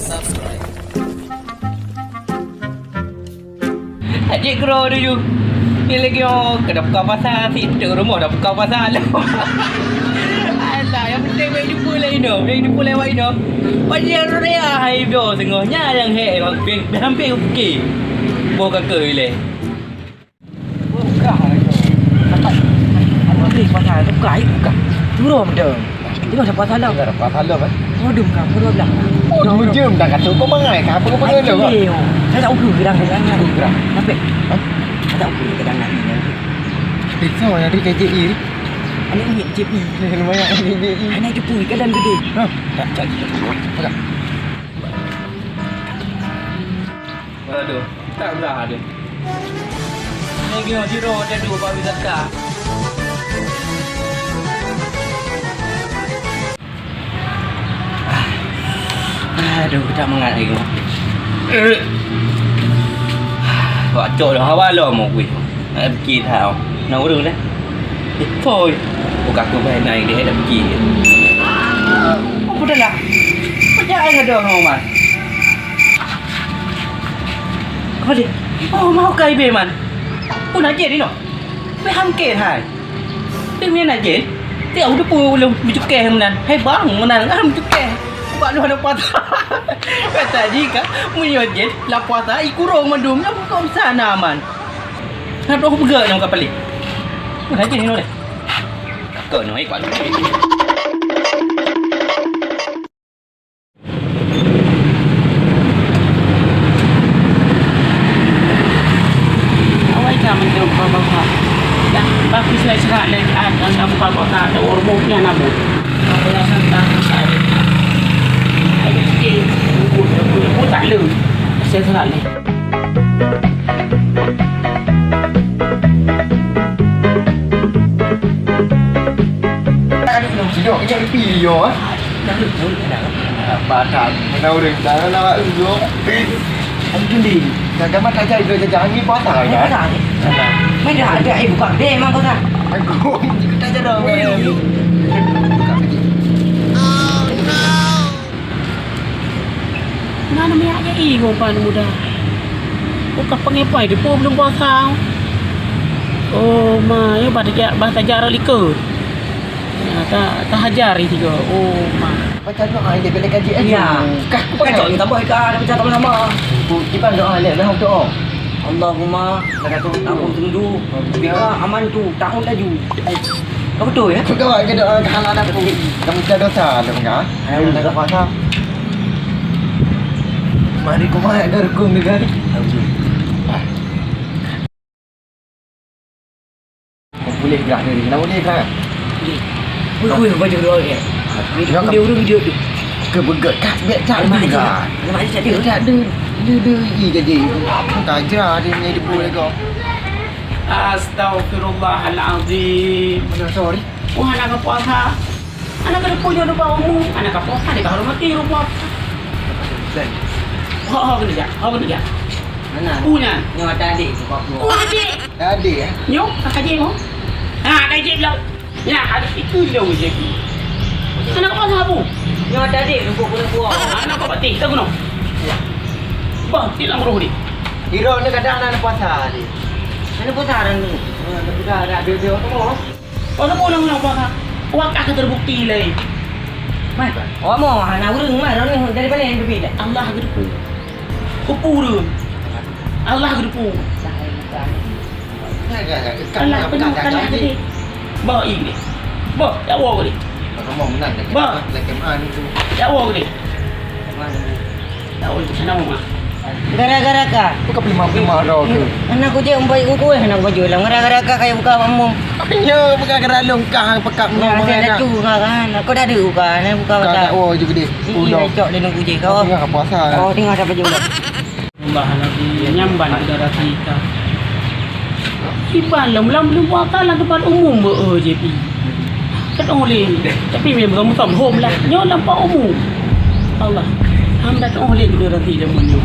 subscribe. Adik grow dulu. Ni lagi kena buka pasar situ rumah dah buka pasar lah. Alah, yang penting baik jumpa lah ini. Baik jumpa lewat ini. Pasal ria hai bio tengahnya yang hei hampir okey. Bawa kakak boleh. Buka dapat ada beli pasal tu buka air buka turun dah itu ada pasal lah Enggak dapat halal kan? modum kan turun belah Oh, jom dah kata kau mangai kan apa kau pengen dah. saya tak ukur gedang gedang gedang tapi saya tak ukur gedang ni Itu yang dari KJI ni. ini unit JP Lumayan KJI. ini jepui gedang gede Ha. tak cari Agak. Aduh, tak belah dia. Ni kena jiro dia dua babi zakar. Aduh, tak mengat lagi. Wacok dah awal mau gue. Nak pergi tau. Nak urus dah. Thôi. Bukan aku bayar naik dia dah pergi. Apa dah lah? Perjalanan ada orang man. Kau dia. Oh, mau kai be man. Pun aje ni no. Be hamke hai. Dia ni aje. Dia udah belum mencukai menan. Hai bang, menan kan mencukai. Pak lu ada puasa. Kata jika munyojet la puasa ikurong mandum na buka sana man. Nak doh pegak nak kapal ni. Pun aje ni no le. Kau no ai pak lu. Awai ka mentero bapa. Dah bagus lai serat lai ada buka kota ada ormoknya nabu. Apa yang santang saya. Aku tak lu. Saya salah ni. Sidok kejap di video ah. dah lu dah Badan. Mana orang dah nak uduk. ada gede Jangan mata aja itu jangan ni patah ada ya. dah mai dah ada air buka gede memang kau tak Aku kita aja dah. Mana minyak je ego pan muda. Bukan pengepai dia pun belum puasa. Oh, ma, ya bahasa jarak likut. Ya, tak hajari juga. Oh, ma. Macam doa dia bila kaji aja. ya kah aku pakai cok tak boleh kah ada macam sama-sama Kita doa le dah doa. Allahumma kata tahun tunggu biar aman tu tahun laju kau betul ya Aku doa ke doa halal aku. Kamu tak dosa dah enggak? Ayo dah puasa. Mari kau mai derkung dengan. Boleh gerak ni. Nak boleh gerak. Ui baju dua ya video tu Ke begat kat biar cak juga. Lemak dia Dia tak ada i gaji. Tak ajar dia punya debu lagi. Astaghfirullahalazim. Sorry. Oh, anak puasa. Anak ada punya rupa umum. Anak puasa dia kalau mati rupa. Oh, kena jak. Oh, kena jak. mana Punya. yang ada adik tu kau Oh, adik. Ada ya. Nyok, kakak je mo. Ha, kakak je pula. Ya, ada itu dia je. Anak puasa apa? yang ada adik tu kau boleh buat Anak kau pati, tak guna. Bang, tidak meroh ni. Hero ni kadang nak puasa ni. mana pun tak ada tu Dah ada dia tu. Kau tak boleh nak puasa. Wakak terbukti lagi. mai oh mau nak urung mai orang dari balik yang berbeza Allah gerpu. Kupurun. Allah gerpu. Allah penuh kalah gede. Bawa ini. Bawa, tak bawa ni. Kamu menang dah. Bang. Lagi mana tu? Tak bawa ni. Tak boleh ke sana mama. gara-gara kah Bukan pelima-pelima dah tu. anak aku je umpai aku nak baju lah gara-gara kah kayak buka mamum Ya, bukan gerak longkang pekak ya menang ada kan. tu kan aku dah ada bukan nak buka Kau mata tak oh je gede. ini dah cok dia nunggu je kau Tengah puasa. oh tengok ada baju dah Mbah lagi nyamban saudara kita. Iban lam belum puasa lah tempat umum JP. Kan oleh. Tapi memang kamu home lah. Nyo lampak umum. Allah. Hamba tak oleh saudara kita menyo.